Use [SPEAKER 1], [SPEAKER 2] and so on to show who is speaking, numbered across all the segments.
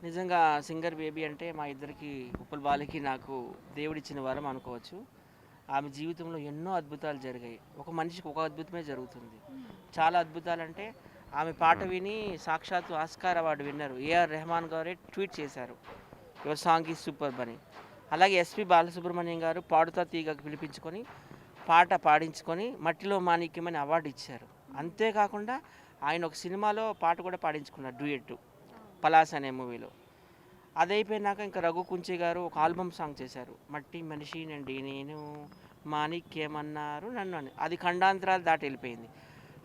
[SPEAKER 1] నిజంగా singer baby అంటే మా ఇద్దరికి ఉప్పల్ బాలకి నాకు దేవుడిచ్చిన వరం అనుకోవచ్చు. ఆమె జీవితంలో ఎన్నో అద్భుతాలు జరిగాయి. ఒక మనిషికి ఒక అద్భుతమే జరుగుతుంది. చాలా అద్భుతాలంటే ఆమె పాట విని సాక్షాత్తు ఆస్కార్ అవార్డు విన్నరు ఏఆర్ రెహమాన్ గారే ట్వీట్ చేశారు. యువర్ సాంగ్ ఈజ్ సూపర్బ్ అని. అలాగే ఎస్పి బాలసుబ్రహ్మణ్యం గారు పాడుతా తీగకు పిలిపించుకొని పాట పాడించుకొని మట్టిలో మాణిక్యమని అవార్డు ఇచ్చారు. అంతేకాకుండా ఆయన ఒక సినిమాలో పాట కూడా పాడించుకున్నారు డ్యూయెట్ పలాస్ అనే మూవీలో. అది అయిపోయినాక ఇంకా రఘు కుంచే గారు ఒక ఆల్బమ్ సాంగ్ చేశారు. మట్టి మనిషినండి నేను మాణిక్యమన్నారు నన్ను అని. అది ఖండాంతరాలు దాటి వెళ్ళిపోయింది.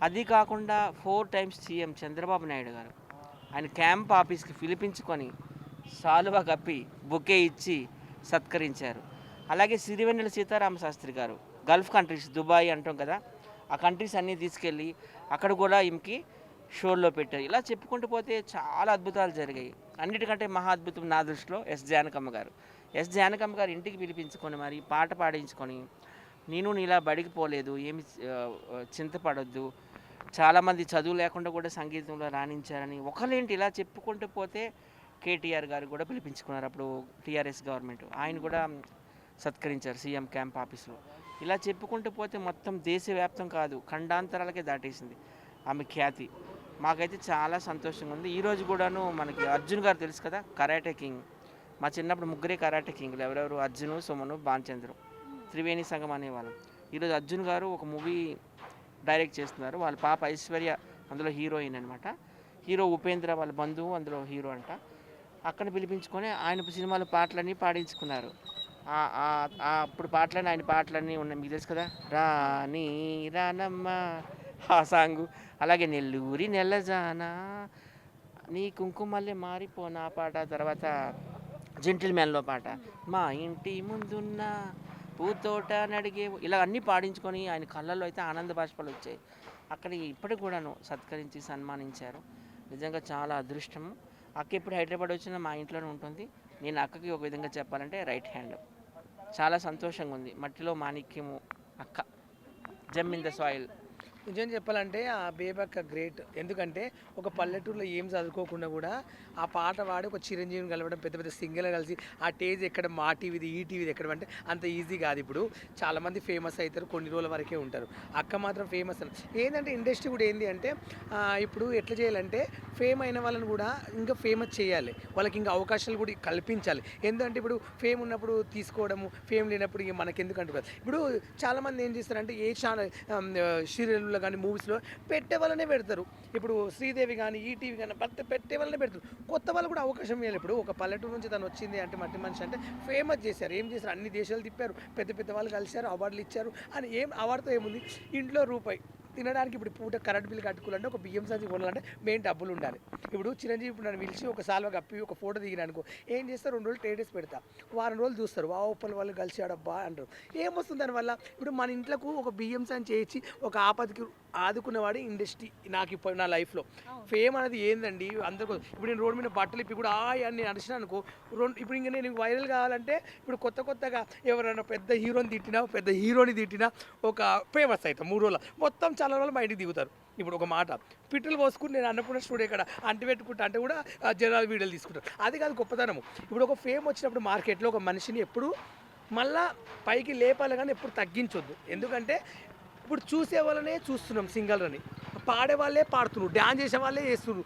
[SPEAKER 1] అది కాకుండా 4 టైమ్స్ సీఎం చంద్రబాబు నాయుడు గారు ఆయన క్యాంప్ ఆఫీస్కి పిలిపించుకొని సాలువా కప్పి బొకే ఇచ్చి సత్కరించారు. అలాగే సిరివెన్నెల సీతారామ శాస్త్రి గారు గల్ఫ్ కంట్రీస్ దుబాయ్ అంటాం కదా, ఆ కంట్రీస్ అన్నీ తీసుకెళ్ళి అక్కడ కూడా ఈమెకి షోల్లో పెట్టారు. ఇలా చెప్పుకుంటూ పోతే చాలా అద్భుతాలు జరిగాయి. అన్నిటికంటే మహా అద్భుతం నా దృష్టిలో జానకమ్మ గారు. జానకమ్మ గారు ఇంటికి పిలిపించుకొని మరి పాట పాడించుకొని నేను నీలా బడికి పోలేదు ఏమి చింతపడొద్దు, చాలామంది చదువు లేకుండా కూడా సంగీతంలో రాణించారని ఒకళ్ళేంటి ఇలా చెప్పుకుంటూ పోతే కేటీఆర్ గారు కూడా పిలిపించుకున్నారు. అప్పుడు టీఆర్ఎస్ గవర్నమెంట్ ఆయన కూడా సత్కరించారు సీఎం క్యాంప్ ఆఫీస్లో. ఇలా చెప్పుకుంటూ పోతే మొత్తం దేశవ్యాప్తం కాదు ఖండాంతరాలకే దాటేసింది ఆమె ఖ్యాతి. మాకైతే చాలా సంతోషంగా ఉంది. ఈరోజు కూడాను మనకి అర్జున్ గారు తెలుసు కదా, కరాటే కింగ్. మా చిన్నప్పుడు ముగ్గురే కరాటే కింగ్లు, ఎవరెవరు అర్జును, సుమను, భానుచంద్రు, త్రివేణి సంఘం అనేవాళ్ళం. ఈరోజు అర్జున్ గారు ఒక మూవీ డైరెక్ట్ చేస్తున్నారు. వాళ్ళ పాప ఐశ్వర్య అందులో హీరోయిన్ అనమాట. హీరో ఉపేంద్ర వాళ్ళ బంధువు అందులో హీరో అంట. అక్కడ పిలిపించుకొని ఆయన సినిమాలో పాటలన్నీ పాడించుకున్నారు. అప్పుడు పాటలన్నీ ఆయన పాటలన్నీ ఉన్నాయి, మీకు తెలుసు కదా, రాణి రానమ్మ ఆ సాంగు. అలాగే నెల్లూరి నెల్లజానా నీ కుంకుమల్లే మారిపోనా పాట, తర్వాత జెంటిల్ మ్యాన్లో పాట, మా ఇంటి ముందున్న పూతోట నడిగే, ఇలా అన్నీ పాడించుకొని ఆయన కళ్ళల్లో అయితే ఆనంద బాష్పాలు వచ్చాయి. అక్కడ ఇప్పటికి కూడాను సత్కరించి సన్మానించారు. నిజంగా చాలా అదృష్టము. అక్క ఎప్పుడు హైదరాబాద్ వచ్చినా మా ఇంట్లోనే ఉంటుంది. నేను అక్కకి ఒక విధంగా చెప్పాలంటే రైట్ హ్యాండ్. చాలా సంతోషంగా ఉంది. మట్టిలో మాణిక్యము అక్క, జమ్ ఇన్ ద సాయిల్.
[SPEAKER 2] నిజం చెప్పాలంటే ఆ బేబక్క గ్రేట్. ఎందుకంటే ఒక పల్లెటూరులో ఏం చదువుకోకుండా కూడా ఆ పాట పాడి ఒక చిరంజీవిని కలవడం, పెద్ద పెద్ద సింగర్లు కలిసి ఆ టేజ్ ఎక్కడ మా టీవీది ఈ టీవీది ఎక్కడ అంటే అంత ఈజీ కాదు. ఇప్పుడు చాలామంది ఫేమస్ అవుతారు, కొన్ని రోజుల వరకే ఉంటారు. అక్క మాత్రం ఫేమస్ అని ఏంటంటే ఇండస్ట్రీ కూడా ఏంది అంటే ఇప్పుడు ఎట్లా చేయాలంటే ఫేమ్ అయిన వాళ్ళని కూడా ఇంకా ఫేమస్ చేయాలి, వాళ్ళకి ఇంకా అవకాశాలు కూడా కల్పించాలి. ఎందుకంటే ఇప్పుడు ఫేమ్ ఉన్నప్పుడు తీసుకోవడము, ఫేమ్ లేనప్పుడు ఇక మనకెందుకు అంటారు. ఇప్పుడు చాలామంది ఏం చేస్తారంటే ఏ ఛానల్ సీరియల్ కానీ మూవీస్లో పెట్టే వాళ్ళనే పెడతారు. ఇప్పుడు శ్రీదేవి కానీ ఈటీవీ కానీ పెట్టే వాళ్ళనే పెడతారు. కొత్త వాళ్ళు కూడా అవకాశం ఇవ్వాలి. ఇప్పుడు ఒక పల్లెటూరు నుంచి తను వచ్చింది అంటే మట్టి మనిషి అంటే ఫేమస్ చేశారు. ఏం చేశారు, అన్ని దేశాలు తిప్పారు, పెద్ద పెద్ద వాళ్ళు కలిశారు, అవార్డులు ఇచ్చారు. అని ఏం అవార్డుతో ఏముంది, ఇంట్లో రూపాయి తినడానికి ఇప్పుడు పూట కరెంట్ బిల్ కట్టుకోవాలంటే ఒక బియ్యం సంచి కొనాలంటే మెయిన్ డబ్బులు ఉండాలి. ఇప్పుడు చిరంజీవి ఇప్పుడు నన్ను పిలిచి ఒక సాల్వ కప్పి ఒక ఫోటో దిగిన అనుకో, ఏం చేస్తారు, 2 రోజులు స్టేటస్ పెడతా, వారం రోజులు చూస్తారు, ఉప్పల వాళ్ళు కలిసాడబ్బా అంటారు. ఏమొస్తుంది దానివల్ల? ఇప్పుడు మన ఇంట్లోకి ఒక బియ్యం సంచి చేయించి ఒక ఆపదకి ఆదుకున్నవాడు ఇండస్ట్రీ. నాకు ఇప్పుడు నా లైఫ్లో ఫేమ్ అనేది ఏందండి అందరికీ. ఇప్పుడు నేను రోడ్డు మీద బట్టలు ఇప్పి కూడా అని నేను అడిచిన అనుకో, ఇప్పుడు ఇంకా నేను వైరల్ కావాలంటే ఇప్పుడు కొత్తగా ఎవరైనా పెద్ద హీరోని తిట్టినా, పెద్ద హీరోని తిట్టినా ఒక ఫేమస్ అవుతాం 3 రోజులు, మొత్తం చాలా రోజులు మా ఇంటికి దిగుతారు. ఇప్పుడు ఒక మాట పిట్టలు పోసుకుని నేను అన్నపూర్ణ స్టూడియో ఇక్కడ అంటి పెట్టుకుంటా అంటే కూడా జనాలు వీడియోలు తీసుకుంటారు. అది కాదు గొప్పతనము. ఇప్పుడు ఒక ఫేమ్ వచ్చినప్పుడు మార్కెట్లో ఒక మనిషిని ఎప్పుడు మళ్ళా పైకి లేపాలి కానీ ఎప్పుడు తగ్గించొద్దు. ఎందుకంటే ఇప్పుడు చూసే వాళ్ళనే చూస్తున్నాం సింగర్లని, పాడే వాళ్ళే పాడుతున్నారు, డ్యాన్స్ చేసే వాళ్ళే చేస్తున్నారు.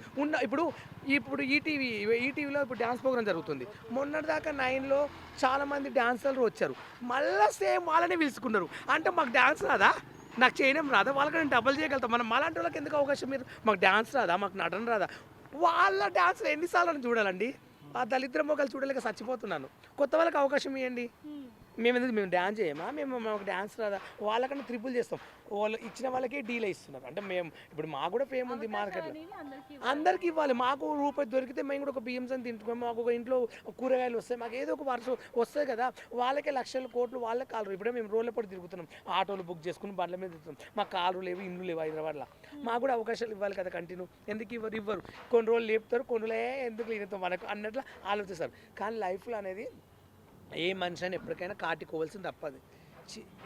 [SPEAKER 2] ఇప్పుడు ఈటీవీలో ఇప్పుడు డ్యాన్స్ ప్రోగ్రామ్ జరుగుతుంది. మొన్నటిదాకా 9లో చాలామంది డాన్సర్లు వచ్చారు, మళ్ళీ సేమ్ వాళ్ళనే పిలుచుకున్నారు. అంటే మాకు డ్యాన్స్ రాదా, నాకు చేయడం రాదా, వాళ్ళకి నేను డబల్ చేయగలుగుతాం. మనం మాలాంటి వాళ్ళకి ఎందుకు అవకాశం? మీరు మాకు డ్యాన్స్ రాదా, మాకు నటన రాదా? వాళ్ళ డ్యాన్స్లో ఎన్నిసార్లు చూడాలండి? ఆ దళిద్ర మొక్కలు చూడలేక చచ్చిపోతున్నాను. కొత్త వాళ్ళకి అవకాశం ఇవ్వండి. మేము డ్యాన్స్ చేయమా, మాకు డ్యాన్స్ రాదా? వాళ్ళకన్నా ట్రిపుల్ చేస్తాం. వాళ్ళు ఇచ్చిన వాళ్ళకే డీల్ ఇస్తున్నారు. అంటే మేము ఇప్పుడు మాకు కూడా ఫేమ్ ఉంది మార్కెట్లో, అందరికీ ఇవ్వాలి. మాకు రూపాయి దొరికితే మేము కూడా ఒక బియ్యం సంచి తింటున్నాం, మాకు ఒక ఇంట్లో కూరగాయలు వస్తాయి, మాకు ఏదో ఒక వరుస వస్తాయి కదా. వాళ్ళకే లక్షల కోట్లు వాళ్ళే కాలరు. ఇప్పుడే మేము రోడ్ల పడి తిరుగుతున్నాం, ఆటోలు బుక్ చేసుకుని బండ్ల మీద తిరుగుతున్నాం. మాకు కారు లేవు, ఇండ్లు లేవు హైదరాబాద్లో. మాకు కూడా అవకాశాలు ఇవ్వాలి కదా కంటిన్యూ. ఎందుకు ఇవ్వరు? కొన్ని రోజులు లేపుతారు, కొన్ని రోజులే ఎందుకు లేనితో మనకు అన్నట్లు ఆలోచిస్తారు. కానీ లైఫ్లో అనేది ఏ మనిషి అని ఎప్పటికైనా కాటికోవాల్సింది తప్పదు.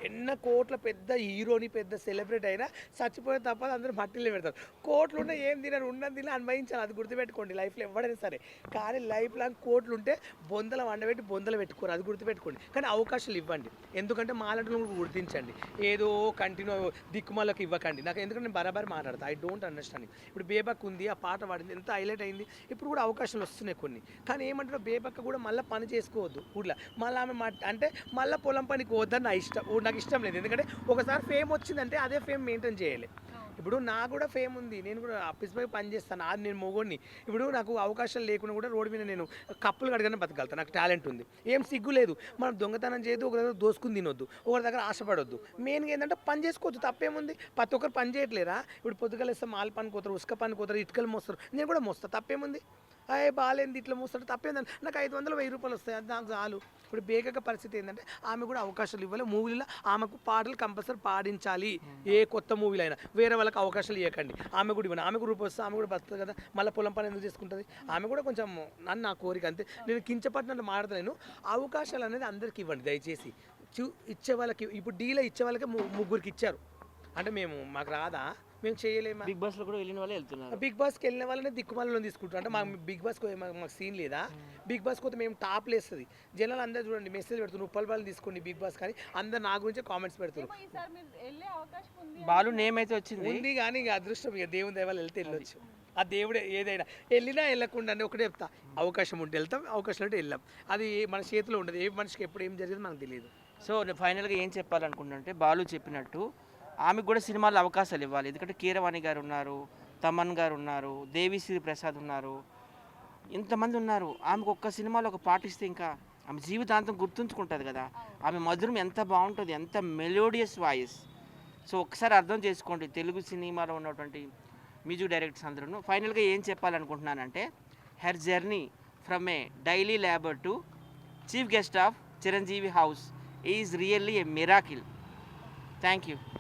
[SPEAKER 2] ఎన్న కోట్ల పెద్ద హీరోని పెద్ద సెలబ్రిటీ అయినా చచ్చిపోయిన తప్ప అందరూ మట్టిలో పెడతారు. కోట్లు ఉంటే ఏం తినరు, ఉన్నది తిని అనుభవించాలి. అది గుర్తుపెట్టుకోండి లైఫ్లో ఎవడైనా సరే. కానీ లైఫ్ లాంగ్ కోట్లు ఉంటే బొందల వండబెట్టి బొందలు పెట్టుకోరు, అది గుర్తుపెట్టుకోండి. కానీ అవకాశాలు ఇవ్వండి, ఎందుకంటే మాలాంటి గుర్తించండి. ఏదో కంటిన్యూ దిక్కుమాలకు ఇవ్వకండి. నాకు ఎందుకంటే నేను బరాబర్ మాట్లాడతా, ఐ డోంట్ అండర్స్టాండింగ్. ఇప్పుడు బేబక్ ఉంది, ఆ పాట పాడింది, ఎంత హైలైట్ అయింది. ఇప్పుడు కూడా అవకాశాలు వస్తున్నాయి కొన్ని. కానీ ఏమంటారు, బేబక్క కూడా మళ్ళీ పని చేసుకోవద్దు ఊళ్ళో. మళ్ళీ ఆమె అంటే మళ్ళీ పొలం పనికి పోవద్దని నా ఇష్టం, నాకు ఇష్టం లేదు. ఎందుకంటే ఒకసారి ఫేమ్ వచ్చిందంటే అదే ఫేమ్ మెయింటైన్ చేయాలి. ఇప్పుడు నాకు కూడా ఫేమ్ ఉంది, నేను కూడా ఆఫీస్ పోయి పని చేస్తాను, అది నేను మొగోడిని. ఇప్పుడు నాకు అవకాశాలు లేకుండా కూడా రోడ్డు మీద నేను కప్పులు కడగానే బతకగలుగుతాను, నాకు టాలెంట్ ఉంది, ఏం సిగ్గు లేదు. మనం దొంగతనం చేయొద్దు, ఒక దగ్గర దోసుకుని తినొద్దు, ఒకరి దగ్గర ఆశపడొద్దు. మెయిన్గా ఏంటంటే పని చేసుకోవచ్చు, తప్పేముంది. ప్రతి ఒక్కరు పని చేయట్లేరా? ఇప్పుడు పొద్దుగలేస్తే మాల్ పని కోతారు, ఉసుక పని కోతారు, ఇటుకలు మోస్తారు, నేను కూడా మోస్తా, తప్పేముంది. అయ్యే బాగాలేంది ఇట్లా మూస్తాడు, తప్పేందండి. నాకు 500 1000 రూపాయలు వస్తాయి, అది నాకు చాలు. ఇప్పుడు బేగక పరిస్థితి ఏంటంటే ఆమె కూడా అవకాశాలు ఇవ్వాలి. మూవీలో ఆమెకు పాటలు కంపల్సరీ పాడించాలి. ఏ కొత్త మూవీలో అయినా వేరే వాళ్ళకి అవకాశాలు ఇవ్వకండి. ఆమె కూడా ఇవ్వండి, ఆమె కూడా రూపాయి వస్తే ఆమె కూడా బతుంది కదా. మళ్ళీ పొలం పని ఎందుకు చేసుకుంటుంది? ఆమె కూడా కొంచెం నా కోరిక అంతే. నేను కించపట్టినట్టు మాట్లాడలేను. అవకాశాలు అనేది అందరికి ఇవ్వండి దయచేసి. ఇచ్చే వాళ్ళకి ఇప్పుడు డీలో ఇచ్చే వాళ్ళకి ముగ్గురికి ఇచ్చారు అంటే మాకు రాదా, మేము చేయలేమా?
[SPEAKER 1] బిగ్ బాస్లో కూడా వెళ్ళిన వాళ్ళే వెళ్తున్నారు.
[SPEAKER 2] బిగ్ బాస్కి వెళ్ళిన వాళ్ళనే దిక్కుమాలలో తీసుకుంటాం. అంటే మాకు బిగ్ బాస్కి మాకు సీన్ లేదా? బిగ్ బాస్కి పోతే మేము టాప్ లేస్తుంది. జనాలు అందరూ చూడండి మెసేజ్ పెడుతున్నారు, రూపాయలు తీసుకోండి బిగ్ బాస్, కానీ అందరు నా గురించే కామెంట్స్ పెడుతున్నారు.
[SPEAKER 1] బాలు నేమ్ అయితే వచ్చింది
[SPEAKER 2] ఉంది కానీ ఇక అదృష్టం, ఇక దేవుని దైవాలు వెళ్తే వెళ్ళొచ్చు. ఆ దేవుడే ఏదైనా వెళ్ళినా వెళ్ళకుండా ఒకటే చెప్తా, అవకాశం ఉంటే వెళ్తాం, అవకాశం ఉంటే వెళ్ళాం. అది మన చేతిలో ఉండదు, ఏ మనిషికి ఎప్పుడు ఏం జరిగిందో మనకు తెలియదు.
[SPEAKER 1] సో ఫైనల్గా ఏం చెప్పాలనుకుంటుంటే, బాలు చెప్పినట్టు ఆమెకు కూడా సినిమాల్లో అవకాశాలు ఇవ్వాలి. ఎందుకంటే కీరవాణి గారు ఉన్నారు, తమన్ గారు ఉన్నారు, దేవిశ్రీ ప్రసాద్ ఉన్నారు, ఇంతమంది ఉన్నారు. ఆమెకు ఒక్క సినిమాలో ఒక పాట ఇస్తే ఇంకా ఆమె జీవితాంతం గుర్తుంచుకుంటుంది కదా. ఆమె మధురం ఎంత బాగుంటుంది, ఎంత మెలోడియస్ వాయిస్. సో ఒకసారి అర్థం చేసుకోండి తెలుగు సినిమాలో ఉన్నటువంటి మ్యూజిక్ డైరెక్టర్స్ అందరూ. ఫైనల్గా ఏం చెప్పాలనుకుంటున్నానంటే, her journey from a daily labour to chief guest of Chiranjeevi house is really a miracle. Thank you.